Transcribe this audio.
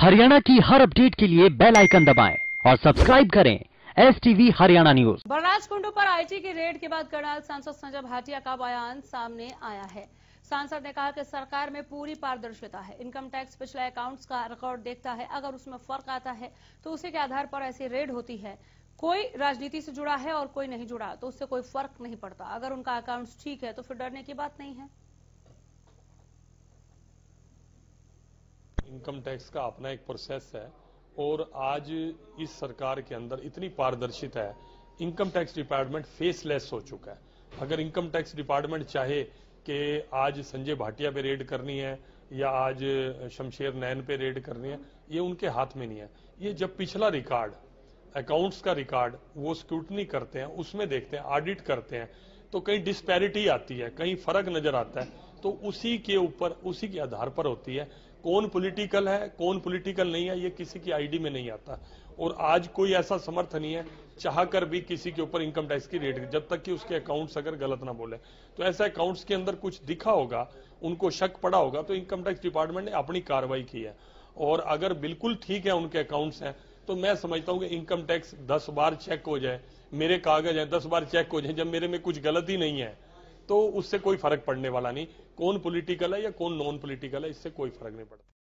हरियाणा की हर अपडेट के लिए बेल आइकन दबाएं और सब्सक्राइब करें STV हरियाणा न्यूज। बलराज कुंडू पर आईटी की रेड के बाद करनाल सांसद संजय भाटिया का बयान सामने आया है। सांसद ने कहा कि सरकार में पूरी पारदर्शिता है। इनकम टैक्स पिछले अकाउंट्स का रिकॉर्ड देखता है, अगर उसमें फर्क आता है तो उसी के आधार पर ऐसी रेड होती है। कोई राजनीति से जुड़ा है और कोई नहीं जुड़ा तो उससे कोई फर्क नहीं पड़ता। अगर उनका अकाउंट्स ठीक है तो फिर डरने की बात नहीं है। इनकम टैक्स का अपना एक प्रोसेस है और आज इस सरकार के अंदर इतनी पारदर्शिता है, इनकम टैक्स डिपार्टमेंट फेसलेस हो चुका है। अगर इनकम टैक्स डिपार्टमेंट चाहे कि आज संजय भाटिया पे रेड करनी है या आज शमशेर नैन पे रेड करनी है, ये उनके हाथ में नहीं है। ये जब पिछला रिकॉर्ड, अकाउंट्स का रिकॉर्ड वो स्क्रूटनी करते हैं, उसमें देखते हैं, ऑडिट करते हैं, तो कहीं डिस्पैरिटी आती है, कहीं फर्क नजर आता है, तो उसी के ऊपर, उसी के आधार पर होती है। कौन पॉलिटिकल है, कौन पॉलिटिकल नहीं है, ये किसी की आईडी में नहीं आता। और आज कोई ऐसा समर्थ नहीं है चाहकर भी किसी के ऊपर इनकम टैक्स की रेड, जब तक कि उसके अकाउंट्स अगर गलत ना बोले। तो ऐसा अकाउंट्स के अंदर कुछ दिखा होगा, उनको शक पड़ा होगा, तो इनकम टैक्स डिपार्टमेंट ने अपनी कार्रवाई की है। और अगर बिल्कुल ठीक है उनके अकाउंट्स हैं, तो मैं समझता हूं कि इनकम टैक्स 10 बार चेक हो जाए, मेरे कागज हैं 10 बार चेक हो जाए, जब मेरे में कुछ गलती नहीं है तो उससे कोई फर्क पड़ने वाला नहीं। कौन पॉलिटिकल है या कौन नॉन पॉलिटिकल है, इससे कोई फर्क नहीं पड़ता।